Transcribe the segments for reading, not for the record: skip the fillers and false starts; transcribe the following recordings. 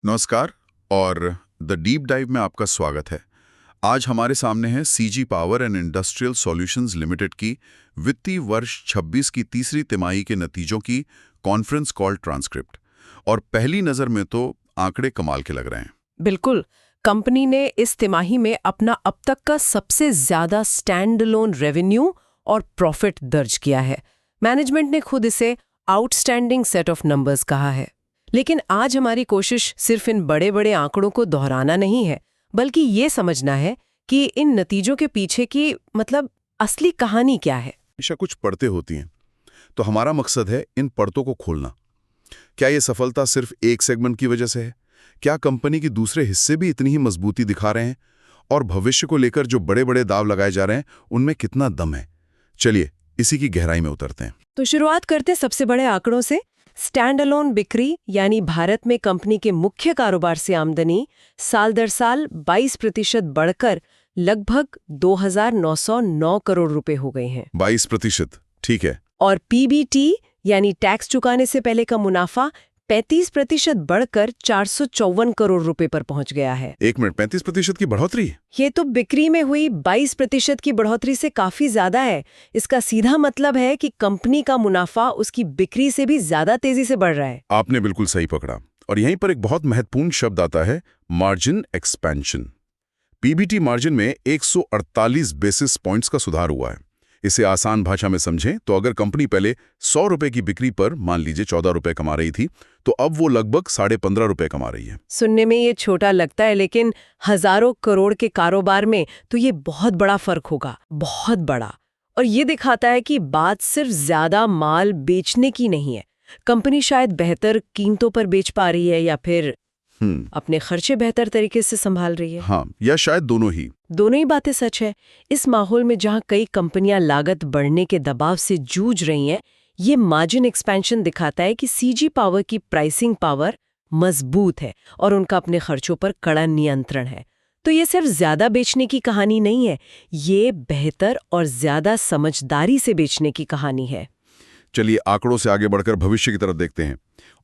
नमस्कार और the deep dive में आपका स्वागत है। आज हमारे सामने है CG power and industrial solutions limited की वित्तीय वर्ष 26 की तीसरी तिमाही के नतीजों की कॉन्फ्रेंस कॉल ट्रांसक्रिप्ट। और पहली नज़र में तो आंकड़े कमाल के लग रहे हैं। बिल्कुल। कंपनी ने इस तिमाही में अपना अब तक का सबसे ज्यादा स्टैंड अलोन रेवेन्यू और प्रॉफिट दर्ज किया है। मैनेजमेंट ने खुद इसे आउटस्टैंडिंग सेट ऑफ नंबर्स कहा है। लेकिन आज हमारी कोशिश सिर्फ इन बड़े बड़े आंकड़ों को दोहराना नहीं है, बल्कि ये समझना है कि इन नतीजों के पीछे की असली कहानी क्या है। हमेशा कुछ परतें होती हैं, तो हमारा मकसद है इन परतों को खोलना। क्या ये सफलता सिर्फ एक सेगमेंट की वजह से है? क्या कंपनी के दूसरे हिस्से भी इतनी ही मजबूती दिखा रहे हैं? और भविष्य को लेकर जो बड़े बड़े दाव लगाए जा रहे हैं, उनमें कितना दम है? चलिए इसी की गहराई में उतरते हैं। तो शुरुआत करते सबसे बड़े आंकड़ों से। स्टैंड अलोन बिक्री यानी भारत में कंपनी के मुख्य कारोबार से आमदनी साल दर साल 22% बढ़कर लगभग 2,909 करोड़ रुपए हो गए हैं। 22%, ठीक है। और पीबीटी यानी टैक्स चुकाने से पहले का मुनाफा 35% बढ़कर 454 करोड़ रुपए पर पहुंच गया है। 1 मिनट, 35% की बढ़ोतरी? ये तो बिक्री में हुई 22% की बढ़ोतरी से काफी ज्यादा है। इसका सीधा मतलब है कि कंपनी का मुनाफा उसकी बिक्री से भी ज्यादा तेजी से बढ़ रहा है। आपने बिल्कुल सही पकड़ा। और यहीं पर एक बहुत महत्वपूर्ण शब्द आता है, मार्जिन एक्सपेंशन। पीबीटी मार्जिन में 148 बेसिस पॉइंट्स का सुधार हुआ है। इसे आसान भाषा में समझें तो अगर कंपनी पहले 100 रुपए की बिक्री पर मान लीजिए 14 रुपए कमा रही थी, तो अब वो लगभग 15.5 रुपए कमा रही है। सुनने में ये छोटा लगता है, लेकिन हजारों करोड़ के कारोबार में तो ये बहुत बड़ा फर्क होगा, बहुत बड़ा। और ये दिखाता है कि बात सिर्फ ज्यादा माल बेचने की नहीं है। कंपनी शायद बेहतर कीमतों पर बेच पा रही है या फिर अपने खर्चे बेहतर तरीके से संभाल रही है। हाँ, या शायद दोनों ही बातें सच है। इस माहौल में जहां कई कंपनियां लागत बढ़ने के दबाव से जूझ रही हैं, ये मार्जिन एक्सपेंशन दिखाता है कि सीजी पावर की प्राइसिंग पावर मजबूत है और उनका अपने खर्चों पर कड़ा नियंत्रण है। तो ये सिर्फ ज्यादा बेचने की कहानी नहीं है, ये बेहतर और ज्यादा समझदारी से बेचने की कहानी है। चलिए आंकड़ों से आगे बढ़कर भविष्य की तरफ देखते हैं।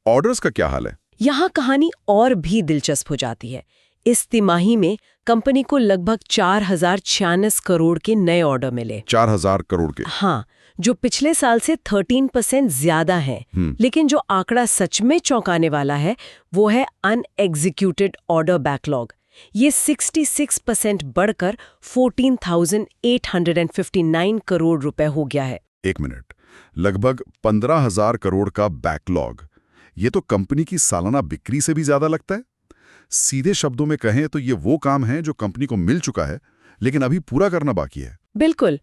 ऑर्डर्स का क्या हाल है? यहाँ कहानी और भी दिलचस्प हो जाती है। इस तिमाही में कंपनी को लगभग 4,096 करोड़ के नए ऑर्डर मिले। 4,000 करोड़ के? हाँ, जो पिछले साल से 13% ज्यादा है। लेकिन जो आंकड़ा सच में चौंकाने वाला है वो है अनएग्जीक्यूटेड ऑर्डर बैकलॉग। ये 66% बढ़कर 14,859 करोड़ रुपए हो गया है। 1 मिनट, लगभग 15,000 करोड़ का बैकलॉग। ये तो कंपनी की सालाना बिक्री से भी ज्यादा लगता है। सीधे शब्दों में कहें तो ये वो काम है जो कंपनी को मिल चुका है, लेकिन अभी पूरा करना बाकी है। बिल्कुल।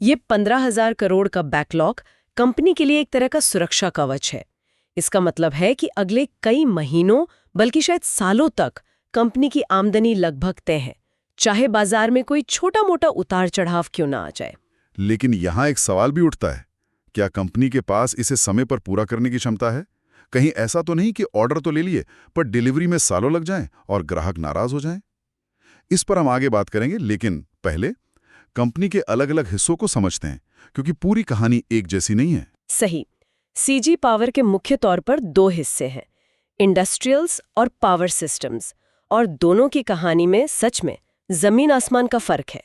ये 15,000 करोड़ का बैकलॉग कंपनी के लिए एक तरह का सुरक्षा कवच है। इसका मतलब है कि अगले कई महीनों बल्कि शायद सालों तक कंपनी की आमदनी लगभग तय है, चाहे बाजार में कोई छोटा मोटा उतार चढ़ाव क्यों ना आ जाए। लेकिन यहाँ एक सवाल भी उठता है, क्या कंपनी के पास इसे समय पर पूरा करने की क्षमता है? कहीं ऐसा तो नहीं कि ऑर्डर तो ले लिए पर डिलीवरी में सालों लग जाएं और ग्राहक नाराज हो जाएं? इस पर हम आगे बात करेंगे, लेकिन पहले कंपनी के अलग अलग हिस्सों को समझते हैं, क्योंकि पूरी कहानी एक जैसी नहीं है। सही। सीजी पावर के मुख्य तौर पर 2 हिस्से हैं, इंडस्ट्रियल्स और पावर सिस्टम्स। और दोनों की कहानी में सच में जमीन आसमान का फर्क है।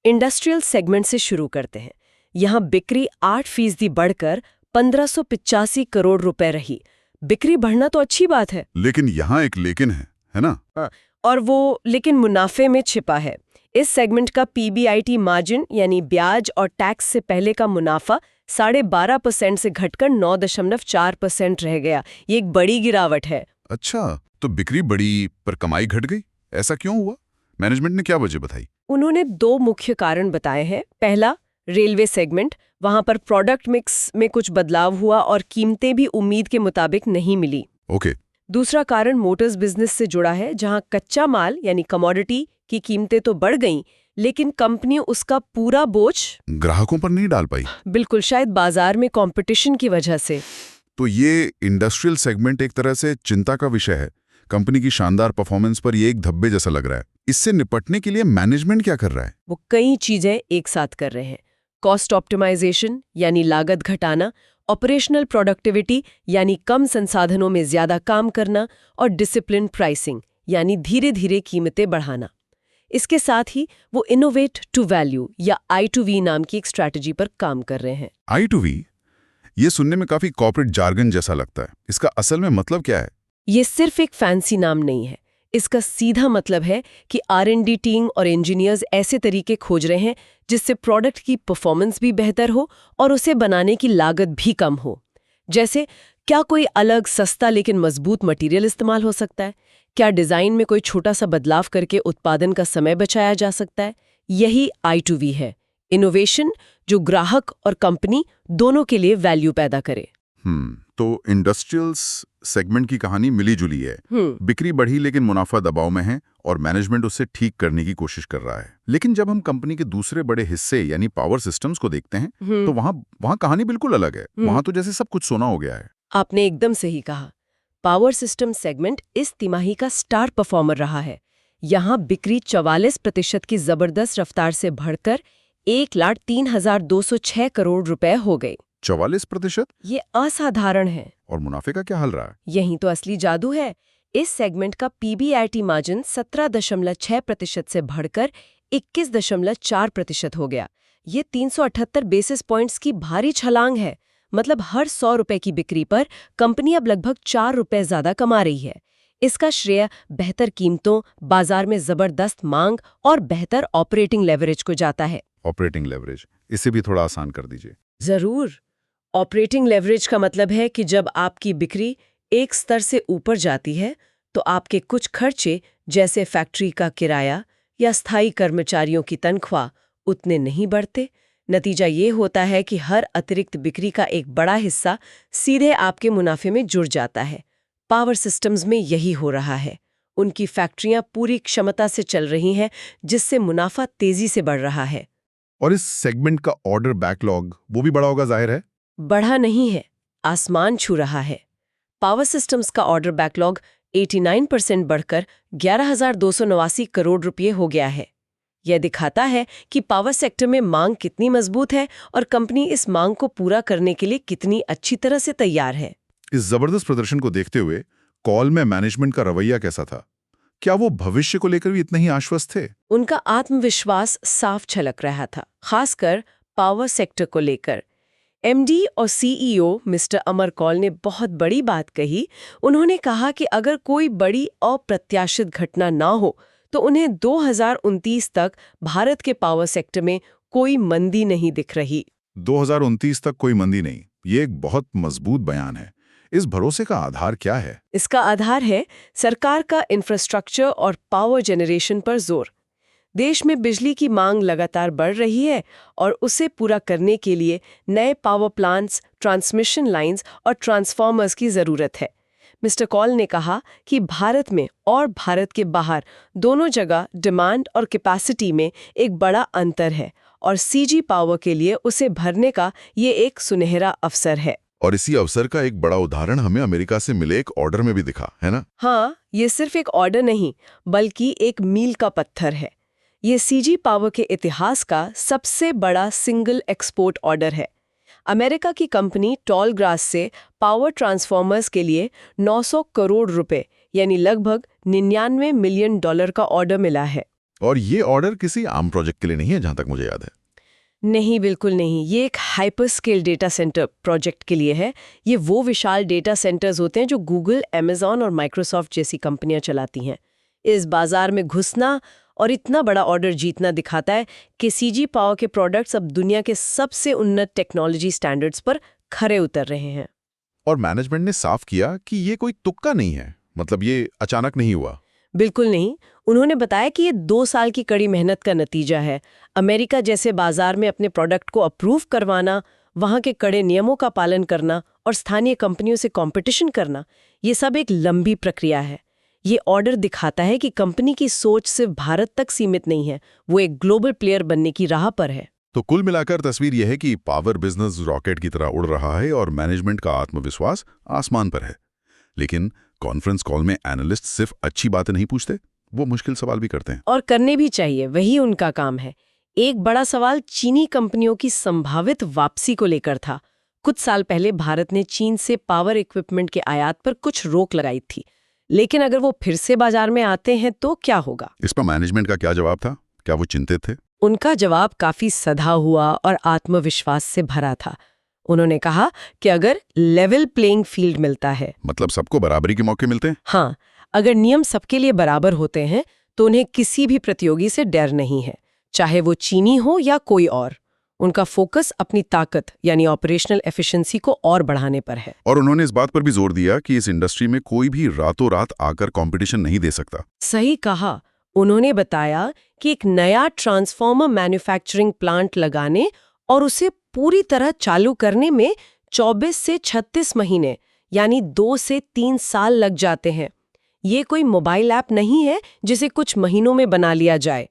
इंडस्ट्रियल सेगमेंट से शुरू करते हैं। यहाँ बिक्री 8% बढ़कर 1,585 करोड़ रुपए रही। बिक्री बढ़ना तो अच्छी बात है, लेकिन यहाँ एक लेकिन है ना? हाँ, और वो लेकिन मुनाफे में छिपा है। इस सेगमेंट का पीबीआईटी मार्जिन यानी ब्याज और टैक्स से पहले का मुनाफा 12.5% से घटकर 9.4% रह गया। ये एक बड़ी गिरावट है। अच्छा, तो बिक्री बढ़ी पर कमाई घट गई, ऐसा क्यों हुआ? मैनेजमेंट ने क्या वजह बताई? उन्होंने 2 मुख्य कारण बताए हैं। पहला, रेलवे सेगमेंट। वहां पर प्रोडक्ट मिक्स में कुछ बदलाव हुआ और कीमतें भी उम्मीद के मुताबिक नहीं मिली। ओके। दूसरा कारण मोटर्स बिजनेस से जुड़ा है, जहां कच्चा माल यानी कमोडिटी की कीमतें तो बढ़ गईं, लेकिन कंपनी उसका पूरा बोझ ग्राहकों पर नहीं डाल पाई। बिल्कुल, शायद बाजार में कंपटीशन की वजह से। तो ये इंडस्ट्रियल सेगमेंट एक तरह से चिंता का विषय है। कंपनी की शानदार परफॉर्मेंस पर ये एक धब्बे जैसा लग रहा है। इससे निपटने के लिए मैनेजमेंट क्या कर रहा है? वो कई चीजें एक साथ कर रहे हैं। कॉस्ट ऑप्टिमाइजेशन यानी लागत घटाना ऑपरेशनल प्रोडक्टिविटी यानी कम संसाधनों में ज्यादा काम करना और डिसिप्लिन प्राइसिंग यानी धीरे धीरे कीमतें बढ़ाना। इसके साथ ही वो इनोवेट टू वैल्यू या I2V नाम की एक स्ट्रैटेजी पर काम कर रहे हैं। I2V, ये सुनने में काफी कॉर्पोरेट जार्गन जैसा लगता है। इसका असल में मतलब क्या है? ये सिर्फ एक फैंसी नाम नहीं है। इसका सीधा मतलब है कि R&D टीम और इंजीनियर्स ऐसे तरीके खोज रहे हैं जिससे प्रोडक्ट की परफॉर्मेंस भी बेहतर हो और उसे बनाने की लागत भी कम हो। जैसे, क्या कोई अलग सस्ता लेकिन मजबूत मटेरियल इस्तेमाल हो सकता है? क्या डिजाइन में कोई छोटा सा बदलाव करके उत्पादन का समय बचाया जा सकता है? यही I2V है, इनोवेशन जो ग्राहक और कंपनी दोनों के लिए वैल्यू पैदा करे। तो इंडस्ट्रियल्स सेगमेंट की कहानी मिली जुली है। बिक्री बढ़ी लेकिन मुनाफा दबाव में है और मैनेजमेंट उसे ठीक करने की कोशिश कर रहा है। लेकिन जब हम कंपनी के दूसरे बड़े हिस्से यानी पावर सिस्टम्स को देखते हैं तो वहां कहानी बिल्कुल अलग है। वहां तो जैसे सब कुछ सोना हो गया है। आपने एकदम सही कहा। पावर सिस्टम सेगमेंट इस तिमाही का स्टार परफॉर्मर रहा है। यहाँ बिक्री 44% की जबरदस्त रफ्तार से बढ़कर 1,03,206 करोड़ रुपए हो गई। 44%? ये असाधारण है। और मुनाफे का क्या हाल रहा है? यही तो असली जादू है। इस सेगमेंट का PBIT मार्जिन 17.6% से बढ़कर 21.4% हो गया। ये 378 बेसिस पॉइंट्स की भारी छलांग है। मतलब हर 100 रुपए की बिक्री पर कंपनी अब लगभग 4 रुपए ज्यादा कमा रही है। इसका श्रेय बेहतर कीमतों, बाजार में जबरदस्त मांग और बेहतर ऑपरेटिंग लेवरेज को जाता है। ऑपरेटिंग लेवरेज, इसे भी थोड़ा आसान कर दीजिए। जरूर। ऑपरेटिंग लेवरेज का मतलब है कि जब आपकी बिक्री एक स्तर से ऊपर जाती है तो आपके कुछ खर्चे जैसे फैक्ट्री का किराया या स्थायी कर्मचारियों की तनख्वाह उतने नहीं बढ़ते। नतीजा ये होता है कि हर अतिरिक्त बिक्री का एक बड़ा हिस्सा सीधे आपके मुनाफे में जुड़ जाता है। पावर सिस्टम्स में यही हो रहा है। उनकी फैक्ट्रियां पूरी क्षमता से चल रही हैं, जिससे मुनाफा तेजी से बढ़ रहा है। और इस सेगमेंट का ऑर्डर बैकलॉग वो भी बड़ा होगा, जाहिर है। बढ़ा नहीं है, आसमान छू रहा है। पावर सिस्टम्स का ऑर्डर बैकलॉग 89% बढ़कर 11,289 करोड़ रुपए हो गया है। यह दिखाता है कि पावर सेक्टर में मांग कितनी मजबूत है और कंपनी इस मांग को पूरा करने के लिए कितनी अच्छी तरह से तैयार है। इस जबरदस्त प्रदर्शन को देखते हुए कॉल में मैनेजमेंट का रवैया कैसा था? क्या वो भविष्य को लेकर भी इतने ही आश्वस्त थे? उनका आत्मविश्वास साफ झलक रहा था, खासकर पावर सेक्टर को लेकर। MD और CEO मिस्टर अमर कौल ने बहुत बड़ी बात कही। उन्होंने कहा कि अगर कोई बड़ी अप्रत्याशित घटना ना हो तो उन्हें 2029 तक भारत के पावर सेक्टर में कोई मंदी नहीं दिख रही। 2029 तक कोई मंदी नहीं, ये एक बहुत मजबूत बयान है। इस भरोसे का आधार क्या है? इसका आधार है सरकार का इंफ्रास्ट्रक्चर और पावर जनरेशन पर जोर। देश में बिजली की मांग लगातार बढ़ रही है और उसे पूरा करने के लिए नए पावर प्लांट्स, ट्रांसमिशन लाइंस और ट्रांसफार्मर्स की जरूरत है। मिस्टर कॉल ने कहा कि भारत में और भारत के बाहर दोनों जगह डिमांड और कैपेसिटी में एक बड़ा अंतर है और CG पावर के लिए उसे भरने का ये एक सुनहरा अवसर है। और इसी अवसर का एक बड़ा उदाहरण हमें अमेरिका से मिले एक ऑर्डर में भी दिखा, है ना? हाँ, ये सिर्फ एक ऑर्डर नहीं बल्कि एक मील का पत्थर है। ये CG पावर के इतिहास का सबसे बड़ा सिंगल एक्सपोर्ट ऑर्डर है। अमेरिका की कंपनी टॉलग्रास से पावर ट्रांसफॉर्मर्स के लिए 900 करोड़ रुपए यानी लगभग $99 मिलियन का ऑर्डर मिला है। और ये ऑर्डर किसी आम प्रोजेक्ट के लिए नहीं है, जहां तक मुझे याद है। नहीं, बिल्कुल नहीं। ये एक hyper scale data centre project के लिए है। ये वो विशाल डेटा सेंटर्स होते हैं जो गूगल, अमेज़न और माइक्रोसॉफ्ट जैसी कंपनियां चलाती हैं। इस बाजार में घुसना और इतना बड़ा ऑर्डर जीतना दिखाता है कि CG पावर के प्रोडक्ट्स अब दुनिया के सबसे उन्नत टेक्नोलॉजी स्टैंडर्ड्स पर खरे उतर रहे हैं। और मैनेजमेंट ने साफ किया कि ये कोई तुक्का नहीं है, मतलब ये अचानक नहीं हुआ। बिल्कुल नहीं। उन्होंने बताया कि ये 2 साल की कड़ी मेहनत का नतीजा है। अमेरिका जैसे बाजार में अपने प्रोडक्ट को अप्रूव करवाना, वहाँ के कड़े नियमों का पालन करना और स्थानीय कंपनियों से कंपटीशन करना, ये सब एक लंबी प्रक्रिया है। ये ऑर्डर दिखाता है कि कंपनी की सोच सिर्फ भारत तक सीमित नहीं है, वो एक ग्लोबल प्लेयर बनने की राह पर है। तो कुल मिलाकर तस्वीर यह है कि पावर बिजनेस रॉकेट की तरह उड़ रहा है और मैनेजमेंट का आत्मविश्वास आसमान पर है। लेकिन कॉन्फ्रेंस कॉल में एनालिस्ट सिर्फ अच्छी बातें नहीं पूछते, वो मुश्किल सवाल भी करते हैं। और करने भी चाहिए, वही उनका काम है। एक बड़ा सवाल चीनी कंपनियों की संभावित वापसी को लेकर था। कुछ साल पहले भारत ने चीन से पावर इक्विपमेंट के आयात पर कुछ रोक लगाई थी, लेकिन अगर वो फिर से बाजार में आते हैं तो क्या होगा? इस पर मैनेजमेंट का क्या जवाब था? क्या वो चिंतित थे? उनका जवाब काफी सधा हुआ और आत्मविश्वास से भरा था। उन्होंने कहा कि अगर लेवल प्लेइंग फील्ड मिलता है, मतलब सबको बराबरी के मौके मिलते हैं? हाँ, अगर नियम सबके लिए बराबर होते हैं तो उन्हें किसी भी प्रतियोगी से डर नहीं है, चाहे वो चीनी हो या कोई और। उनका फोकस अपनी ताकत यानी ऑपरेशनल एफिशिएंसी को और बढ़ाने पर है। और उन्होंने इस बात पर भी जोर दिया कि इस इंडस्ट्री में कोई भी रातों रात आकर कंपटीशन नहीं दे सकता। सही कहा। उन्होंने बताया कि एक नया ट्रांसफार्मर मैन्युफैक्चरिंग प्लांट लगाने और उसे पूरी तरह चालू करने में 24 से 36 महीने यानी 2 से 3 साल लग जाते हैं। ये कोई मोबाइल ऐप नहीं है जिसे कुछ महीनों में बना लिया जाए,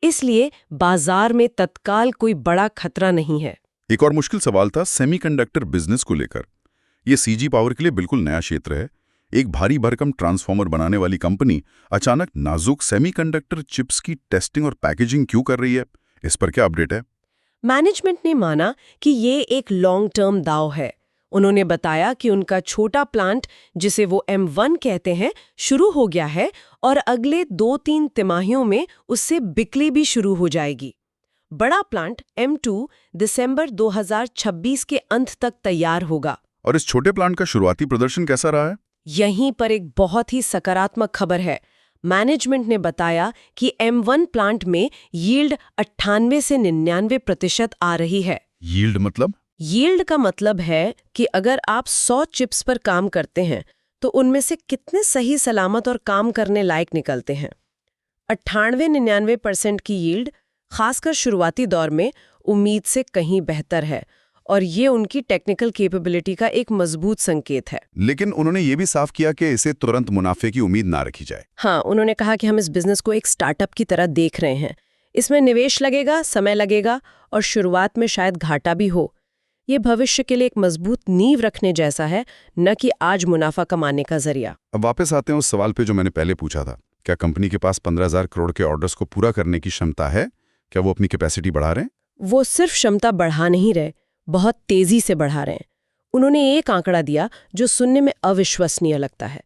इसलिए बाजार में तत्काल कोई बड़ा खतरा नहीं है। एक और मुश्किल सवाल था सेमीकंडक्टर बिजनेस को लेकर। ये सीजी पावर के लिए बिल्कुल नया क्षेत्र है। एक भारी भरकम ट्रांसफार्मर बनाने वाली कंपनी अचानक नाजुक सेमीकंडक्टर चिप्स की टेस्टिंग और पैकेजिंग क्यों कर रही है? इस पर क्या अपडेट है? मैनेजमेंट ने माना कि ये एक लॉन्ग टर्म दांव है। उन्होंने बताया कि उनका छोटा प्लांट, जिसे वो M1 कहते हैं, शुरू हो गया है और अगले 2-3 तिमाहियों में उससे बिक्री भी शुरू हो जाएगी। बड़ा प्लांट M2 दिसंबर 2026 के अंत तक तैयार होगा। और इस छोटे प्लांट का शुरुआती प्रदर्शन कैसा रहा है? यहीं पर एक बहुत ही सकारात्मक खबर है। मैनेजमेंट ने बताया कि M1 प्लांट में यील्ड 98 से 99% आ रही है। यील्ड मतलब? यील्ड का मतलब है कि अगर आप 100 चिप्स पर काम करते हैं तो उनमें से कितने सही सलामत और काम करने लायक निकलते हैं। 98-99% की यील्ड खासकर शुरुआती दौर में उम्मीद से कहीं बेहतर है और ये उनकी टेक्निकल कैपेबिलिटी का एक मजबूत संकेत है। लेकिन उन्होंने ये भी साफ किया कि इसे तुरंत मुनाफे की उम्मीद ना रखी जाए। हाँ, उन्होंने कहा कि हम इस बिजनेस को एक स्टार्टअप की तरह देख रहे हैं। इसमें निवेश लगेगा, समय लगेगा और शुरुआत में शायद घाटा भी हो। ये भविष्य के लिए एक मजबूत नींव रखने जैसा है, न कि आज मुनाफा कमाने का जरिया। अब वापस आते हैं उस सवाल पे जो मैंने पहले पूछा था। क्या कंपनी के पास 15,000 करोड़ के ऑर्डर्स को पूरा करने की क्षमता है? क्या वो अपनी कैपेसिटी बढ़ा रहे हैं? वो सिर्फ क्षमता बढ़ा नहीं रहे, बहुत तेजी से बढ़ा रहे हैं। उन्होंने एक आंकड़ा दिया जो सुनने में अविश्वसनीय लगता है।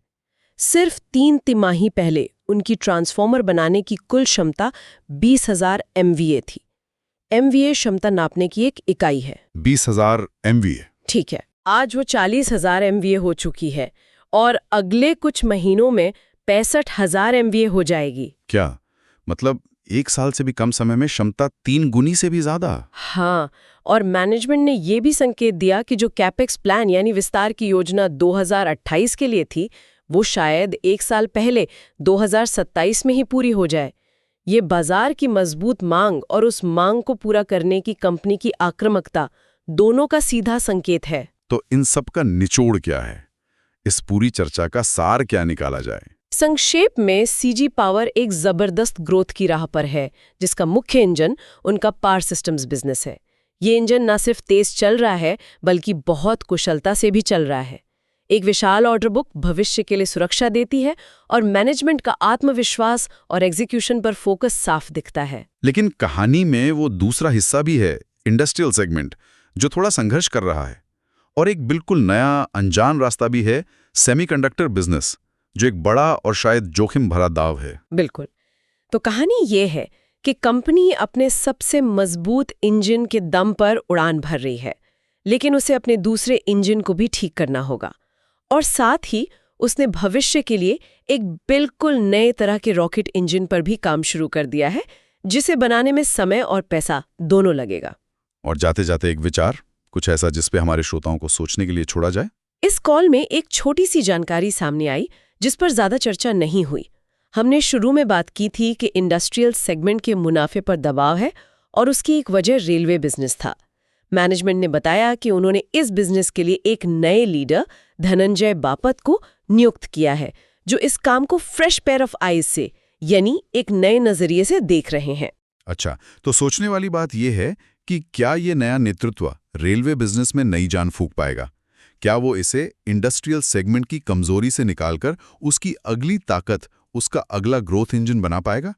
सिर्फ 3 तिमाही पहले उनकी ट्रांसफार्मर बनाने की कुल क्षमता 20,000 MVA थी। MVA क्षमता नापने की एक इकाई है। 20,000 MVA। ठीक है, आज वो 40,000 MVA हो चुकी है और अगले कुछ महीनों में 65,000 MVA हो जाएगी। क्या मतलब 1 साल से भी कम समय में क्षमता 3 गुनी से भी ज्यादा? हाँ, और मैनेजमेंट ने ये भी संकेत दिया कि जो कैपेक्स प्लान यानी विस्तार की योजना 2028 के लिए थी, वो शायद 1 साल पहले 2027 में ही पूरी हो जाए। ये बाजार की मजबूत मांग और उस मांग को पूरा करने की कंपनी की आक्रामकता, दोनों का सीधा संकेत है। तो इन सब का निचोड़ क्या है? इस पूरी चर्चा का सार क्या निकाला जाए? संक्षेप में सीजी पावर एक जबरदस्त ग्रोथ की राह पर है, जिसका मुख्य इंजन उनका पावर सिस्टम्स बिजनेस है। ये इंजन न सिर्फ तेज चल रहा है, बल्कि बहुत कुशलता से भी चल रहा है। एक विशाल ऑर्डर बुक भविष्य के लिए सुरक्षा देती है और मैनेजमेंट का आत्मविश्वास और एग्जीक्यूशन पर फोकस साफ दिखता है। लेकिन कहानी में वो दूसरा हिस्सा भी है, इंडस्ट्रियल सेगमेंट, जो थोड़ा संघर्ष कर रहा है। और एक बिल्कुल नया अनजान रास्ता भी है, सेमीकंडक्टर बिजनेस, जो एक बड़ा और शायद जोखिम भरा दाव है। बिल्कुल। तो कहानी ये है कि कंपनी अपने सबसे मजबूत इंजन के दम पर उड़ान भर रही है, लेकिन उसे अपने दूसरे इंजन को भी ठीक करना होगा। और साथ ही उसने भविष्य के लिए एक बिल्कुल नए तरह के रॉकेट इंजन पर भी काम शुरू कर दिया है, जिसे बनाने में समय और पैसा दोनों लगेगा। और जाते जाते एक विचार, कुछ ऐसा जिस पे हमारे श्रोताओं को सोचने के लिए छोड़ा जाए। इस कॉल में एक छोटी सी जानकारी सामने आई जिस पर ज्यादा चर्चा नहीं हुई। हमने शुरू में बात की थी कि इंडस्ट्रियल सेगमेंट के मुनाफे पर दबाव है और उसकी एक वजह रेलवे बिजनेस था। मैनेजमेंट ने बताया कि उन्होंने इस बिजनेस के लिए एक नए लीडर धनंजय बापत को नियुक्त किया है, जो इस काम को फ्रेश पेयर ऑफ आईज से यानी एक नए नजरिए से देख रहे हैं। अच्छा, तो सोचने वाली बात यह है कि क्या ये नया नेतृत्व रेलवे बिजनेस में नई जान फूंक पाएगा? क्या वो इसे इंडस्ट्रियल सेगमेंट की कमजोरी से निकालकर उसकी अगली ताकत, उसका अगला ग्रोथ इंजन बना पाएगा?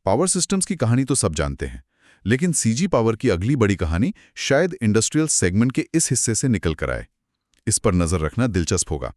पावर सिस्टम्स की कहानी तो सब जानते हैं, लेकिन सीजी पावर की अगली बड़ी कहानी शायद इंडस्ट्रियल सेगमेंट के इस हिस्से से निकल कर आए। इस पर नजर रखना दिलचस्प होगा।